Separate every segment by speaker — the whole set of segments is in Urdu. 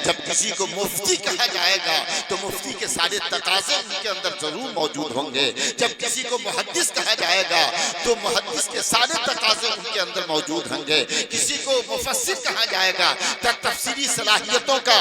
Speaker 1: جب کسی کو مفتی کہا جائے گا تو مفتی کے سارے تقاضے ان کے اندر ضرور موجود ہوں گے. جب کسی کو محدث کہا جائے گا تو محدث کے سارے تقاضے ان کے اندر موجود ہوں گے. کسی کو مفسر کہا جائے گا تو تفسیری صلاحیتوں کا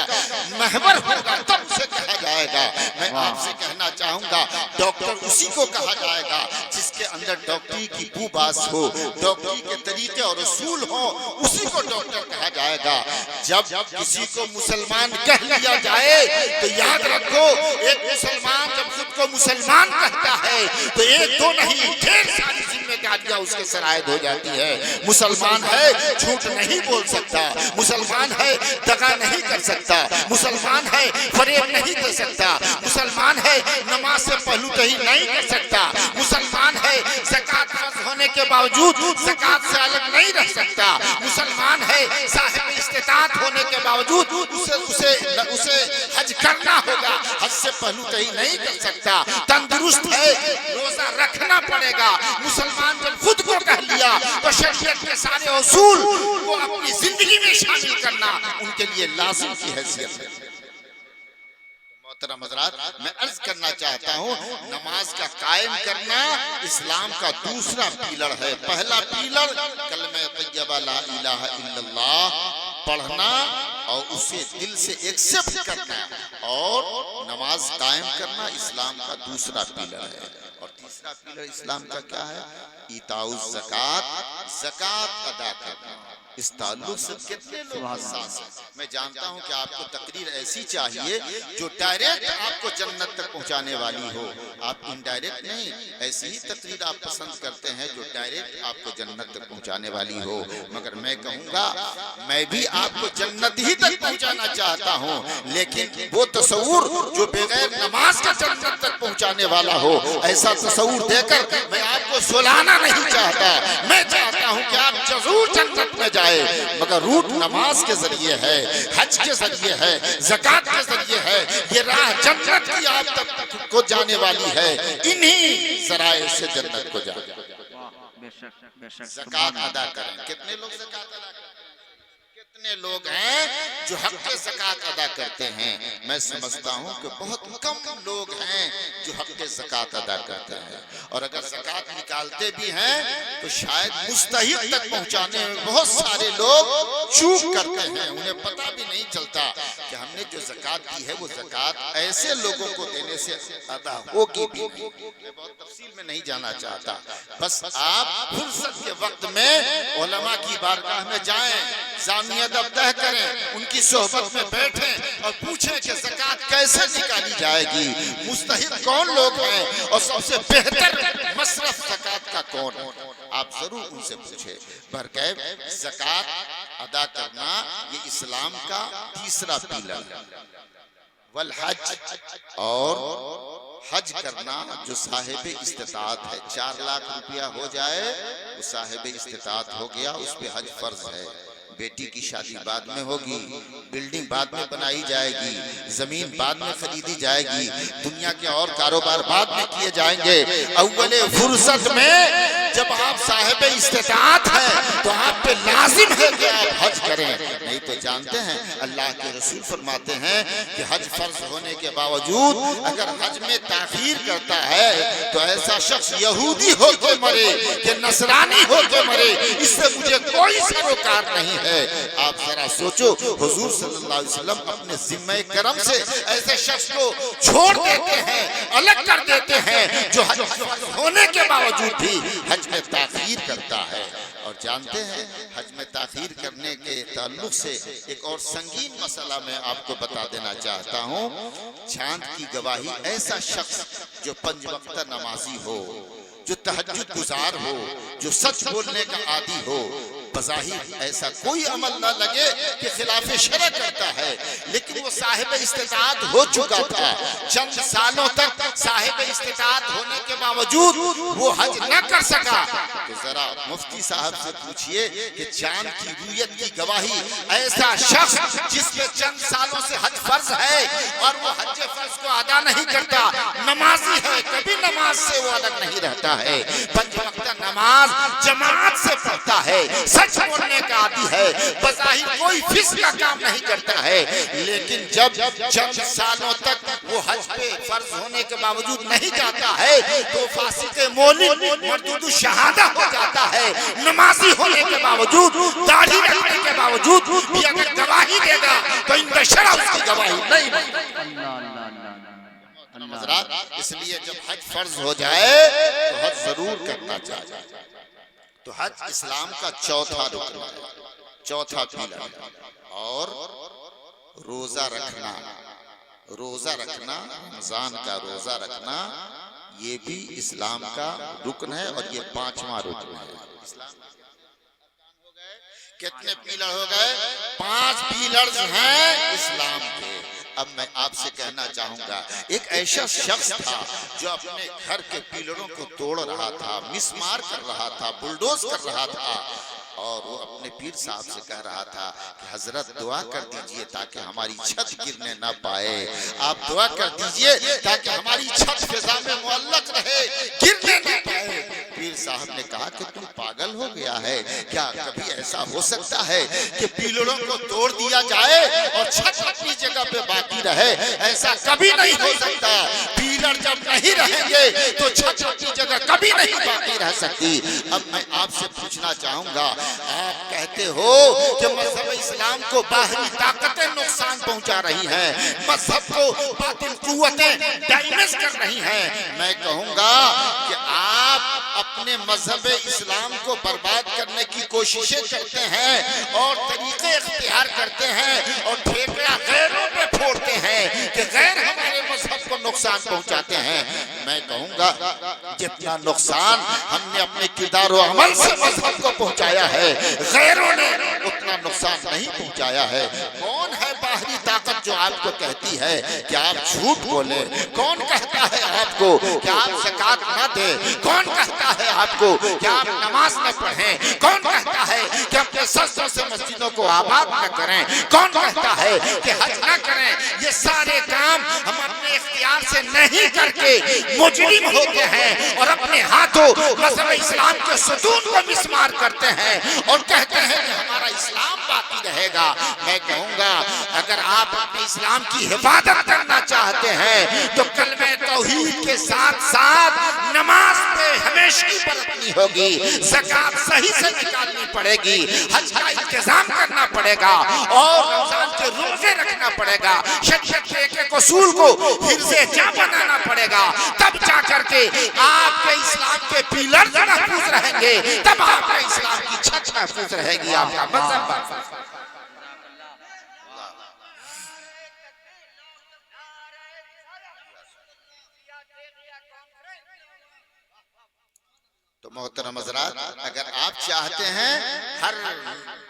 Speaker 1: محور ہوگا تب اسے کہا جائے گا. میں آپ سے کہنا چاہوں گا ڈاکٹر اسی کو کہا جائے گا جس کے اندر ڈاکٹری کی بو باس ہو, ڈاکٹری کے طریقے اور اصول ہوں, اسی کو ڈاکٹر کہا جائے گا. جب کسی کو مسلمان کہہ لیا جائے تو یاد رکھو ایک مسلمان جب خود کو مسلمان کہتا ہے تو ایک دو نہیں ڈھیر ساری ذمہ داریاں اس کے سر عائد ہو جاتی ہے. مسلمان ہے جھوٹ نہیں بول سکتا, مسلمان ہے دغا نہیں کر سکتا, مسلمان ہے فریب نہیں دے سکتا, مسلمان ہے نماز سے پہلو تہی نہیں کر سکتا, مسلمان ہے زکوٰۃ فرض ہونے کے باوجود زکوٰۃ سے الگ نہیں رہ سکتا, مسلمان ہے صاحب استطاعت ہونے کے باوجود اسے حج کرنا ہوگا, حج سے پہلو تہی نہیں کر سکتا, تندرست ہے روزہ رکھنا پڑے گا. مسلمان جب خود کو کہہ لیا تو شریعت کے سارے اصول کو اپنی زندگی میں شامل کرنا ان کے لیے لازم کی حیثیت ہے. محترم حضرات, میں عرض کرنا چاہتا ہوں نماز کا قائم کرنا اسلام کا دوسرا پیلر ہے. پہلا پیلر کلمہ طیبہ لا الہ الا اللہ پڑھنا اور اسے دل سے ایکسپٹ کرنا, اور نماز قائم کرنا اسلام کا دوسرا پیلر ہے. اور تیسرا پیلر اسلام کا کیا ہے؟ ایتاء الزکوٰۃ, زکوٰۃ ادا کرنا. اس تعلق سے کتنے لوگ حساس ہیں؟ میں جانتا ہوں کہ آپ کو تقریر ایسی چاہیے جو ڈائریکٹ آپ کو جنت تک پہنچانے والی ہو. آپ انڈائریکٹ نہیں, ایسی ہی تقریر آپ پسند کرتے ہیں جو ڈائریکٹ آپ کو جنت تک پہنچانے والی ہو. مگر میں کہوں گا میں بھی آپ کو جنت ہی تک پہنچانا چاہتا ہوں, لیکن وہ تصور جو بغیر نماز کے جنت تک پہنچانے والا ہو, ایسا تصور دے کر میں آپ کو سلانا نہیں چاہتا. میں چاہتا ہوں کہ آپ ضرور جنت میں جائیں, مگر روٹ نماز کے ذریعے ہے, حج کے ذریعے ہے, زکوٰۃ کے ذریعے ہے. یہ راہ جنت کی آپ تک کو جانے والی ہے, انہی ذرائع سے جنت کو جانے. زکوٰۃ ادا کریں. کتنے لوگ زکوٰۃ ادا کریں؟ کتنے لوگ ہیں جو حق زکوٰۃ ادا کرتے ہیں؟ میں سمجھتا ہوں کہ بہت کم لوگ ہیں جو حق زکوٰۃ ادا کرتے ہیں. اور اگر زکوٰۃ نکالتے بھی ہیں تو شاید مستحق تک پہنچانے میں بہت سارے لوگ چوک کرتے ہیں. انہیں پتہ بھی نہیں چلتا کہ ہم نے جو زکوٰۃ دی ہے وہ زکوٰۃ ایسے لوگوں کو دینے سے ادا ہوگی بھی نہیں. میں بہت تفصیل میں نہیں جانا چاہتا, بس آپ فرصت کے وقت میں علماء کی بارگاہ میں جائیں, زانیہ دفتہ کریں, ان کی صحبت میں بیٹھیں اور پوچھیں کہ زکوٰۃ کیسے نکالی جائے گی, مستحق کون لوگ ہیں, اور سب سے بہتر مصرف زکوٰۃ کا کون ہے. آپ ضرور ان سے پوچھیں. برکیف زکوٰۃ ادا کرنا یہ اسلام کا تیسرا پیلر ہے. والحج, اور حج کرنا جو صاحب استطاعت ہے. 4 لاکھ روپیہ ہو جائے وہ صاحب استطاعت ہو گیا, اس پہ حج فرض ہے. بیٹی کی شادی بعد میں ہوگی, بلڈنگ بعد میں بنائی جائے گی, زمین بعد میں خریدی جائے گی, دنیا کے اور کاروبار بعد میں کیے جائیں گے. اول فرصت میں جب آپ صاحب استطاعت ہیں تو آپ پہ لازم ہے کہ آپ حج کریں. نہیں تو جانتے ہیں اللہ کے رسول فرماتے ہیں کہ حج فرض ہونے کے باوجود اگر حج میں تاخیر کرتا ہے تو ایسا شخص یہودی ہو کے مرے کہ نصرانی ہو کے مرے, اس سے مجھے کوئی سروکار نہیں ہے. آپ ذرا سوچو, حضور صلی اللہ علیہ وسلم اپنے ذمہ کرم سے ایسے شخص کو چھوڑ دیتے ہیں, الگ کر دیتے ہیں جو حج ہونے کے باوجود بھی حج میں تاخیر کرتا ہے. اور جانتے ہیں حج میں تاخیر کرنے کے تعلق سے ایک اور سنگین مسئلہ میں آپ کو بتا دینا چاہتا ہوں. چاند کی گواہی ایسا شخص جو 5 وقت نمازی ہو, جو تہجد گزار ہو, جو سچ بولنے کا عادی ہو, بظاہر ایسا کوئی عمل نہ لگے کہ خلاف شرع کرتا ہے, لیکن وہ صاحب استطاعت ہو چکا تھا, چند سالوں تک صاحب استطاعت ہونے کے باوجود وہ حج نہ کر سکا. تو ذرا مفتی صاحب سے پوچھئے کہ چاند کی رویت کی گواہی ایسا شخص جس کے چند سالوں سے حج فرض ہے اور وہ حج فرض کو ادا نہیں کرتا, نمازی ہے, کبھی نماز سے وہ الگ نہیں رہتا ہے, 5 وقت نماز جماعت سے پڑھتا ہے، سچ بولنے کا عادی ہے، بظاہر کوئی فسق کا کام نہیں کرتا ہے، لیکن جب چند سالوں تک وہ حج پہ فرض ہونے کے باوجود نہیں جاتا ہے تو فاسق مولد مردود الشہادہ ہو جاتا ہے۔ نمازی ہونے کے باوجود، داڑھی رکھنے کے باوجود بھی اگر گواہی دے گا تو ان شرع اس کی گواہی نہیں بنتی۔ اس لیے جب حج فرض ہو جائے تو حج ضرور کرنا چاہیے۔ تو حج اسلام کا چوتھا رکن ہے، چوتھا پیلر ہے۔ اور روزہ رکھنا، روزہ رکھنا، رمضان کا روزہ رکھنا یہ بھی اسلام کا رکن ہے، اور یہ پانچواں رکن ہے۔ کتنے پیلر ہو گئے؟ 5 پیلرز ہیں اسلام کے۔ اب میں آپ سے کہنا چاہوں گا، ایک ایسا شخص تھا جو اپنے گھر کے پیلروں کو توڑ رہا تھا، مسمار کر رہا تھا، بلڈوز کر رہا تھا، اور وہ اپنے پیر صاحب سے کہہ رہا تھا کہ حضرت دعا کر دیجئے تاکہ ہماری چھت گرنے نہ پائے، آپ دعا کر دیجئے تاکہ ہماری چھت فضا میں معلق رہے، گرنے نہ پائے۔ پیر صاحب نے کہا کہ تم پاگل ہو گیا ہے کیا؟ کبھی ایسا ہو سکتا ہے کہ پیلروں کو توڑ دیا جائے اور چھت اپنی جگہ پہ باقی رہے؟ ایسا کبھی نہیں ہو سکتا۔ پیلر جب نہیں رہیں گے تو چھت اپنی جگہ کبھی نہیں باقی رہ سکتی۔ اب میں آپ سے پوچھنا چاہوں گا، آپ کہتے ہو کہ مذہب اسلام کو باہری طاقتیں نقصان پہنچا رہی ہیں، مذہب کو باطل قوتیں ڈیمیج کر رہی ہیں۔ میں کہوں گا کہ آپ اپنے مذہب اسلام کو برباد کرنے کی کوششیں کرتے ہیں اور طریقے اختیار کرتے ہیں اور ٹھیکہ غیروں پہ پھوڑتے ہیں کہ غیر ہمارے مذہب کو نقصان پہنچاتے ہیں۔ میں کہوں گا جتنا نقصان ہم نے اپنے کردار و عمل سے مذہب کو پہنچایا ہے، غیروں نے اتنا نقصان نہیں پہنچایا ہے۔ کون ہے باہری طاقت جو آپ کو کہتی ہے کہ آپ جھوٹ بولیں؟ کون کہتا ہے آپ کو کہ آپ زکوٰۃ نہ دیں؟ کون کہتا ہے آپ کو کہ آپ نماز نہ پڑھیں؟ کون کہتا ہے کہ اپنے سستوں سے مسجدوں کو آباد نہ کریں؟ کون کہتا ہے کہ حج نہ کریں؟ یہ سارے کام ہم اپنے اختیار سے نہیں کر کے مجرم ہوتے ہیں اور اپنے ہاتھوں مذہب اسلام کے ستون کو مسمار کرتے ہیں اور کہتے ہیں کہ ہمارا اسلام باقی رہے گا۔ میں کہوں گا اگر آپ اپنے اسلام کی حفاظت کرنا چاہتے ہیں تو کلمہ توحید کے ساتھ ساتھ نماز پہ ہمیشہ برتنی ہوگی، زکوٰۃ صحیح سے نکالنی پڑے گی، حج کا انتظام کرنا پڑے گا اور رمضان کے روزے رکھنا پڑے گا، شریعت کے ایک اصول کو حفظ جاں بنانا پڑے گا، تب جا کر کے آپ کے اسلام کے پیلر محفوظ رہیں گے، تب آپ کے اسلام کی چھت محفوظ رہے گی، آپ کا مذہب محفوظ۔ تو محترم حضرات، اگر آپ چاہتے ہیں ہر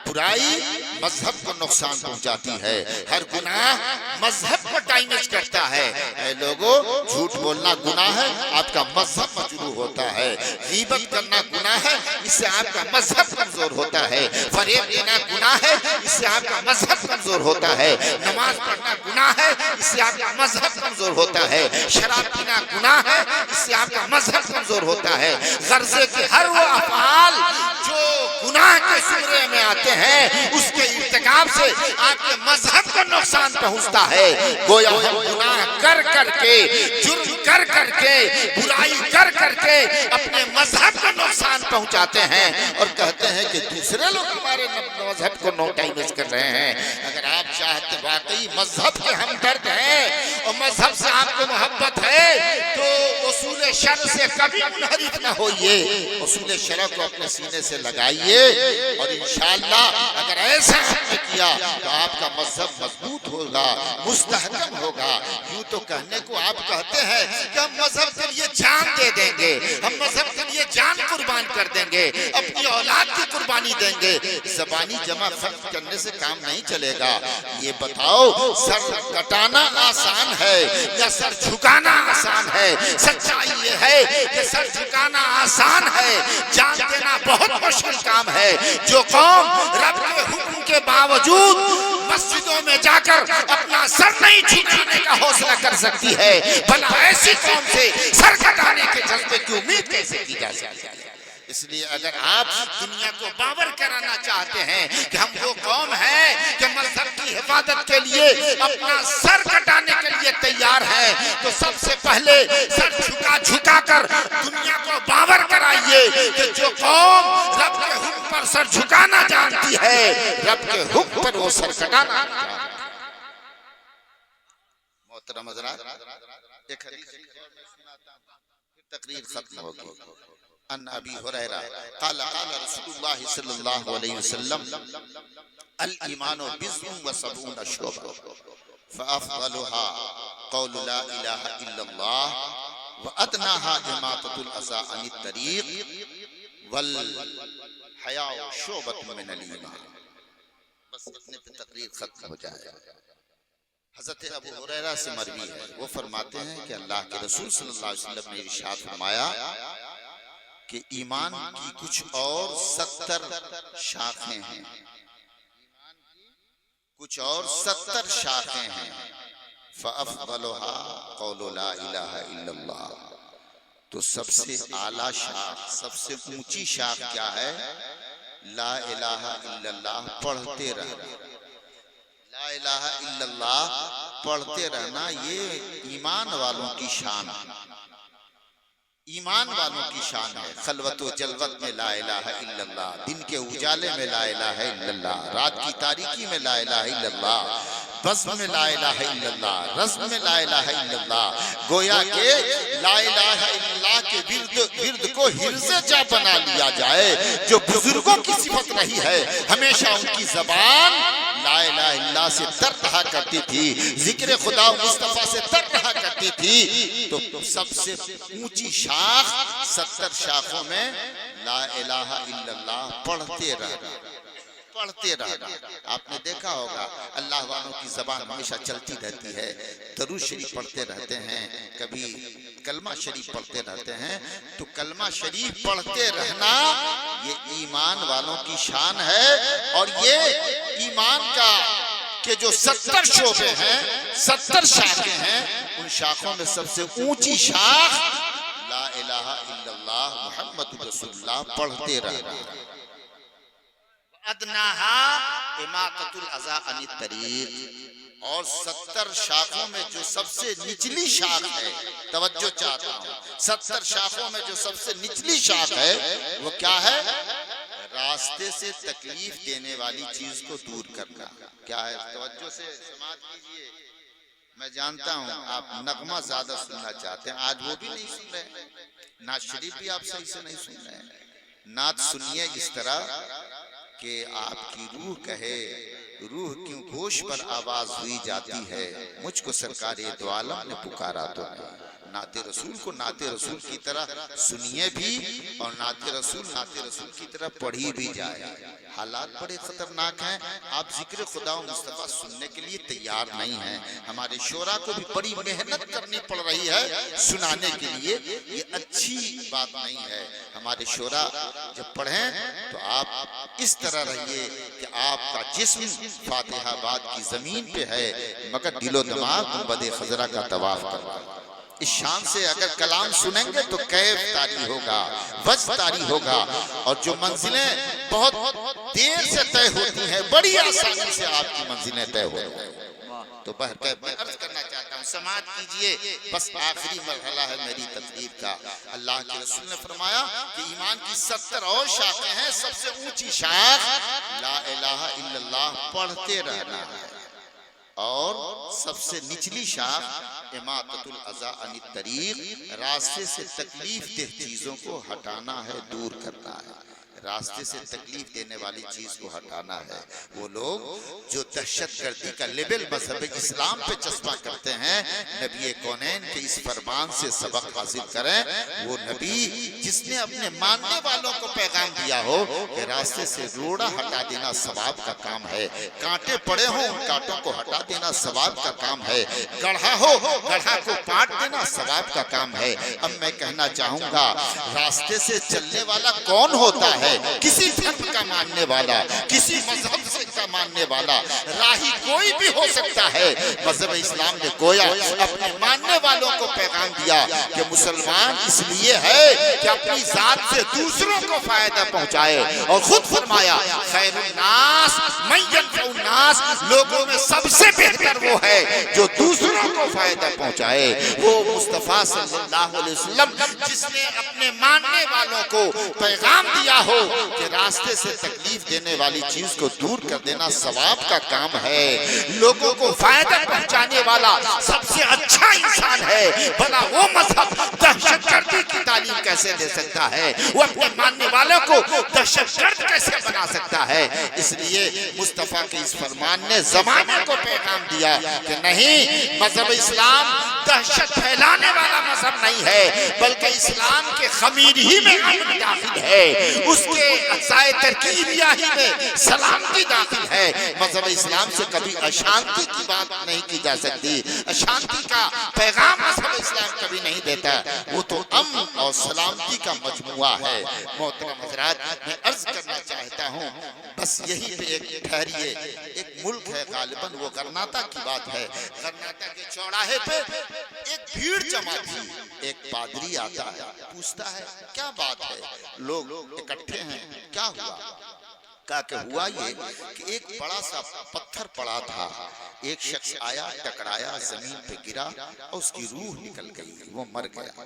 Speaker 1: برائی مذہب کو نقصان پہنچاتی ہے، ہر گناہ مذہب کو ڈیمیج کرتا ہے، اے لوگوں جھوٹ بولنا گناہ ہے، آپ کا مذہب مجروح ہوتا ہے، غیبت کرنا گناہ ہے، اس سے آپ کا مذہب کمزور ہوتا ہے، فریب دینا گناہ ہے، اس سے آپ کا مذہب کمزور ہوتا ہے، نماز پڑھنا گناہ ہے، اس سے آپ کا مذہب کمزور ہوتا ہے، شراب پینا گناہ ہے، اس سے آپ کا مذہب کمزور ہوتا ہے۔ غرضے کہ ہر وہ افعال جو گناہ کے زمرے میں آتے ہیں اس کے ارتکاب سے آپ کے مذہب کو نقصان پہنچتا ہے۔ گویا ہم گناہ کر کر کے، جرم کر کر کے، برائی کر کر کے اپنے مذہب کو نقصان پہنچاتے ہیں اور کہتے ہیں کہ دوسرے لوگ ہمارے مذہب کو ڈیمیج کر رہے ہیں۔ اگر آپ چاہتے واقعی مذہب کے ہمدرد ہیں اور مذہب سے آپ کو محبت ہے تو اصول شرع سے کبھی منحرف نہ ہوئیے، اصول شرع کو اپنے سینے سے لگائیے اور انشاءاللہ اگر ایسا آپ نے کیا تو آپ کا مذہب مضبوط ہوگا، مستحکم ہوگا۔ یوں تو کہنے کو آپ کہتے ہیں کہ ہم مذہب کے لیے جان دے دیں گے، ہم مذہب کے لیے جان قربان کر دیں گے، اپنی اولاد کی قربانی دیں گے۔ زبانی جمع فرق کرنے سے کام نہیں چلے گا۔ یہ بتاؤ سر کٹانا آسان ہے یا سر جھکانا آسان ہے؟ سچائی یہ ہے کہ سر جھکانا آسان ہے، جان دینا بہت مشکل کام ہے۔ جو قوم رب کے حکم کے باوجود مسجدوں میں جا کر اپنا سر نہیں جھکانے کا حوصلہ کر سکتی ہے، بھلا ایسی قوم سے سر کٹانے کے جذبے کی امید کیسے کی جا سکتی ہے؟ اس لیے اگر آپ دنیا کو باور کرانا چاہتے ہیں کہ ہم وہ قوم ہیں کہ مذہب کی حفاظت کے لیے اپنا سر کٹانے کے لیے تیار ہے، تو سب سے پہلے سر جھکا کر دنیا کو باور کرائیے کہ جو قوم رب کے حکم پر سر جھکانا جانتی ہے، رب کے حکم پر وہ سر کٹانا جانتی ہے۔ محترم حضرات، ایک حدیث سناتا ہوں، پھر تقریر ختم ہوگی۔ ان ابی ہریرہ قال قال رسول اللہ صلی اللہ علیہ وسلم الایمان بضع وسبعون شعبہ فافضلها قول لا الہ الا اللہ وادناها اماطۃ الاذى عن الطریق والحیاء شعبۃ من الایمان۔ بس اتنے پہ تقریر ختم ہو جائے۔ حضرت ابو ہریرہ سے مروی ہے، وہ فرماتے ہیں کہ اللہ کے رسول صلی اللہ علیہ وسلم نے ارشاد فرمایا کہ ایمان کی کچھ اور 70 شاخیں ہیں، کچھ اور 70 شاخیں ہیں۔ فَأَفْضَلُهَا قَوْلُ لَا إِلَهَ إِلَّا اللَّهُ، تو سب سے اعلیٰ شاخ، سب سے اونچی شاخ کیا ہے؟ لا الہ الا اللہ پڑھتے رہنا۔ لا الہ الا اللہ پڑھتے رہنا، یہ ایمان والوں کی شان ہے، ایمان والوں کی شان ہے۔ خلوت و جلوت میں لا الہ الا اللہ، دن کے اجالے میں لا الہ الا اللہ، رات کی تاریکی میں لا الہ الا اللہ، بزم میں لا الہ الا اللہ، رزم میں لا الہ الا اللہ۔ گویا کہ لا الہ الا اللہ کے ورد کو حرز جا بنا لیا جائے۔ جو بزرگوں کی صفت رہی ہے، ہمیشہ ان کی زبان لا الہ الا اللہ سے تر رہا کرتی تھی، ذکر خدا و مصطفیٰ سے تر رہا کرتی تھی۔ تو سب سے اونچی شاخ 70 شاخوں میں لا الہ الا اللہ پڑھتے رہنا، پڑھتے رہنا۔ آپ نے دیکھا ہوگا اللہ والوں کی زبان ہمیشہ چلتی رہتی ہے، درود شریف پڑھتے رہتے ہیں، کبھی کلمہ شریف پڑھتے رہتے ہیں۔ تو کلمہ شریف پڑھتے رہنا یہ ایمان والوں کی شان ہے، اور یہ ایمان کا کہ جو 70 شعبے ہیں، 70 شاخیں ہیں، ان شاخوں میں سب سے اونچی شاخ لا الہ الا اللہ محمد رسول اللہ پڑھتے رہنا۔ ادناها اماطۃ الاذى عن الطریق، اور 70 شاخوں میں جو سب سے نچلی شاخ ہے، توجہ چاہتا ہوں، 70 شاخوں میں جو سب سے نچلی شاخ ہے وہ کیا ہے؟ راستے سے تکلیف دینے والی چیز کو دور کرنا۔ کیا ہے؟ توجہ سے سماعت کیجئے۔ میں جانتا ہوں آپ نغمہ زیادہ سننا چاہتے ہیں، آج وہ بھی نہیں سن رہے، نعت شریف بھی آپ صحیح سے نہیں سن رہے ہیں۔ نعت سنیے اس طرح کہ آپ کی روح کہے، روح کیوں گوش پر آواز ہوئی جاتی ہے، مجھ کو سرکار دو عالم نے پکارا تو نہیں۔ نعت رسول کو نعت رسول کی طرح سنیے بھی، اور نعت رسول کی طرح پڑھی بھی جائے۔ حالات بڑے خطرناک ہیں، آپ ذکر خدا و مصطفیٰ سننے کے لیے تیار نہیں ہیں۔ ہمارے شعراء کو بھی بڑی محنت کرنی پڑ رہی ہے سنانے کے لیے، یہ اچھی بات نہیں ہے۔ ہمارے شعراء جب پڑھیں تو آپ اس طرح رہیے کہ آپ کا جسم فاتحہ آباد کی زمین پہ ہے، مگر دل و دماغ گنبد خضرا کا طواف کر رہا ہے۔ اس شان سے اگر کلام سنیں گے تو کیف طاری ہوگا، وجہ طاری ہوگا، اور جو منزلیں بہت دیر سے طے ہوتی ہیں بڑی آسانی سے آپ کی منزلیں طے ہو گئی۔ تو بہرکیف میں عرض کرنا چاہتا ہوں، سماعت کیجئے، بس آخری مرحلہ ہے میری تقریر کا۔ اللہ کے رسول نے فرمایا کہ ایمان کی 70 اور شاخیں ہیں، سب سے اونچی شاخ لا الہ الا اللہ پڑھتے رہنا ہے، اور سب سے نچلی شاخ اماطۃ الاذى عن الطریق، راستے سے تکلیف دہ چیزوں کو ہٹانا ہے، دور کرنا ہے۔ راستے سے تکلیف دینے والی چیز کو ہٹانا ہے۔ وہ لوگ جو دہشت گردی کا لیبل مذہب اسلام پہ چسپاں کرتے ہیں، نبی کونین کے اس فرمان سے سبق حاصل کریں۔ وہ نبی جس نے اپنے ماننے والوں کو پیغام دیا ہو کہ راستے سے روڑا ہٹا دینا ثواب کا کام ہے، کانٹے پڑے ہوں ان کانٹوں کو ہٹا دینا ثواب کا کام ہے، گڑھا ہو گڑھا کو پاٹ دینا ثواب کا کام ہے۔ اب میں کہنا چاہوں گا، راستے سے چلنے والا کون ہوتا ہے؟ کسی دھرم کا ماننے والا، کسی مذہب سے کا ماننے والا، راہی کوئی بھی ہو سکتا ہے۔ مذہب اسلام نے گویا اپنے ماننے والوں کو پیغام پیغام دیا کہ مسلمان اس لیے ہے کہ اپنی ذات سے دوسروں کو فائدہ پہنچائے، اور خود فرمایا خیر الناس من ینفع الناس، لوگوں میں سب سے بہتر وہ ہے جو دوسروں کو فائدہ پہنچائے۔ وہ مصطفیٰ صلی اللہ علیہ وسلم جس نے اپنے ماننے والوں کو پیغام دیا ہو کہ راستے سے تکلیف دینے والی چیز کو دور کر دینا ثواب کا کام ہے، لوگوں کو فائدہ پہنچانے والا سب سے اچھا انسان ہے، بھلا وہ مذہب دہشت گردی کی تعلیم کیسے دے سکتا ہے؟ وہ اپنے ماننے والوں کو دہشت گرد کیسے بنا سکتا ہے؟ اس لیے مصطفیٰ کے اس فرمان نے زمانے کو پیغام دیا کہ نہیں، مذہب اسلام دہشت پھیلانے والا مذہب نہیں ہے، بلکہ اسلام کے خمیر ہی میں امن داخل ہے، اس کے اجزائے ترکیبیہ ہی میں سلامتی داخل ہے۔ مذہب اسلام سے کبھی اشانتی کی بات نہیں کی جا سکتی، اشانتی کا پیغام مذہب اسلام کبھی نہیں دیتا، وہ تو امن اور سلامتی کا مجموعہ ہے۔ محترم حضرات، میں عرض کرنا چاہتا ہوں، بس یہی پہ ایک ٹھہریے، ایک ملک ہے غالباً وہ غرناطہ کی بات ہے، غرناطہ کے چوراہے پہ ایک بھیڑ جمع تھی، ایک پادری آتا ہے، پوچھتا ہے کیا بات ہے، لوگ اکٹھے ہیں، کیا ہوا؟ کہا کہ ہوا یہ کہ ایک بڑا سا پتھر پڑا تھا، ایک شخص آیا، ٹکرایا، زمین پہ گرا اور اس کی روح نکل گئی، وہ مر گیا۔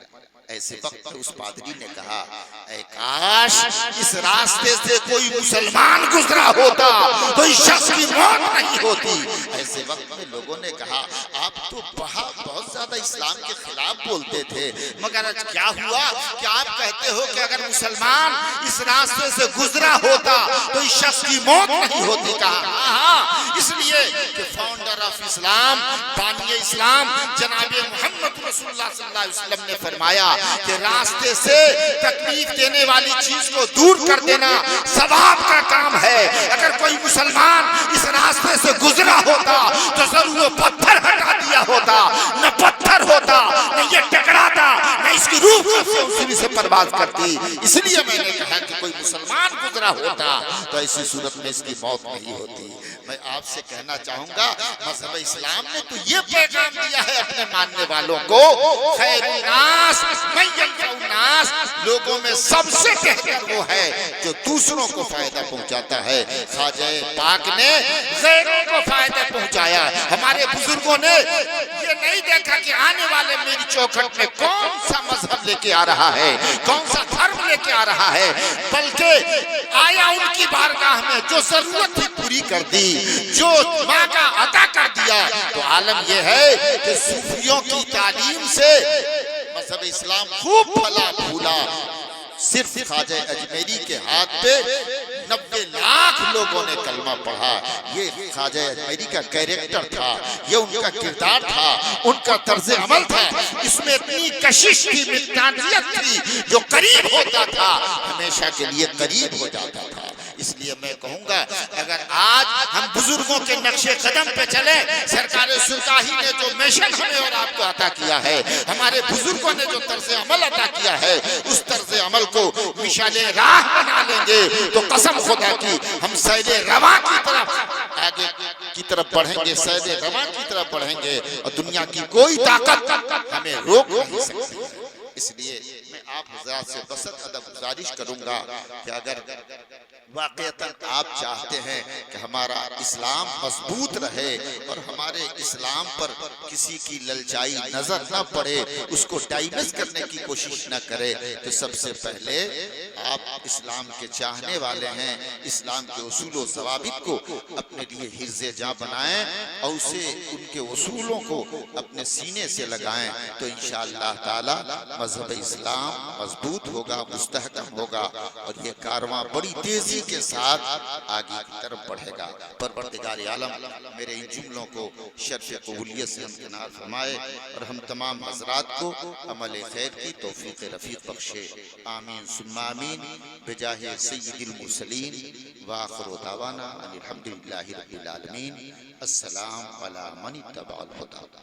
Speaker 1: ایسے وقت اس پادری نے کہا اے کاش اس راستے سے کوئی مسلمان گزرا ہوتا تو اس شخص کی موت نہیں ہوتی۔ ایسے وقت میں لوگوں نے کہا آپ تو بہت زیادہ اسلام کے خلاف بولتے تھے، مگر آج کیا ہوا کہ آپ کہتے ہو کہ اگر مسلمان اس راستے سے گزرا ہوتا تو اس شخص کی موت نہیں ہوتی؟ کہا اس لیے کہ فاؤنڈر آف اسلام، بانی اسلام جناب محمد رسول اللہ صلی اللہ علیہ وسلم نے فرمایا کہ راستے سے تکلیف دینے والی چیز کو دور کر دینا ثواب کا کام ہے۔ اگر کوئی مسلمان اس راستے سے گزرا ہوتا تو ضرور وہ پتھر ہٹا دیا ہوتا، نہ پتھر ہوتا، نہ یہ ٹکراتا، نہ اس کی روح اسی سے پرواز کرتی۔ اس لیے میں نے کہا کہ کوئی مسلمان گزرا ہوتا تو ایسی صورت میں اس کی موت نہیں ہوتی۔ میں آپ سے کہنا چاہوں گا مذہب اسلام نے تو یہ پیغام دیا ہے اپنے ماننے والوں کو، خیر الناس من ینفع الناس، لوگوں میں سب سے بہتر وہ ہے جو دوسروں کو فائدہ پہنچاتا ہے۔ خواجہ پاک نے غیروں کو فائدہ پہنچایا۔ ہمارے بزرگوں نے یہ نہیں دیکھا کہ آنے والے میری چوکھٹ میں کون سا مذہب لے کے آ رہا ہے، کون سا دھرم لے کے آ رہا ہے، بلکہ آیا ان کی بارگاہ میں جو ضرورت تھی پوری کر دی، جو مانگا عطا کر دیا۔ تو عالم یہ ہے کہ صوفیوں کی تعلیم سے مذہب اسلام خوب پھلا پھولا۔ صرف خواجہ اجمیری کے ہاتھ پہ 90 لاکھ لوگوں نے کلمہ پڑھا۔ یہ خواجہ اجمیری کا کیریکٹر تھا، یہ ان کا کردار تھا، ان کا طرز عمل تھا۔ اس میں اتنی کشش تھی، مقداریت تھی، جو قریب ہوتا تھا ہمیشہ کے لیے قریب ہو جاتا تھا۔ اس لیے میں کہوں گا اگر آج ہم بزرگوں کے نقش قدم پہ چلیں، سرکار سرکاہی نے جو مشن ہمیں اور آپ کو عطا کیا ہے، ہمارے بزرگوں نے جو طرز عمل عطا کیا ہے، اس طرز عمل کو مشعل راہ بنا لیں گے تو قسم خدا کی ہم سیل رواں کی طرف آگے کی طرف بڑھیں گے، سیل رواں کی طرف بڑھیں گے، اور دنیا کی کوئی طاقت ہمیں روک نہیں سکتی۔ اس لیے میں آپ حضرات سے بسط ادب گزارش کروں گا کہ اگر واقعتاً آپ چاہتے ہیں کہ ہمارا اسلام مضبوط رہے اور ہمارے اسلام پر کسی کی للچائی نظر نہ پڑے، اس کو ڈائمیج کرنے کی کوشش نہ کرے، تو سب سے پہلے آپ اسلام کے چاہنے والے ہیں، اسلام کے اصول و ضوابط کو اپنے لیے حرز جاں بنائیں اور اسے ان کے اصولوں کو اپنے سینے سے لگائیں، تو انشاءاللہ تعالی مذہب اسلام مضبوط ہوگا، مستحکم ہوگا، اور یہ کارواں بڑی تیزی کے ساتھ آگے کی طرف بڑھے گا۔ پروردگار عالم میرے ان جملوں کو شرف قبولیت سے امکنار فرمائے اور ہم تمام حضرات کو عمل خیر کی توفیق رفیق بخشے، آمین ثم آمین، بجاہ سید المرسلین وآخر دعوانا ان الحمدللہ رب العالمین۔ السلام علی من اتبع الہدی۔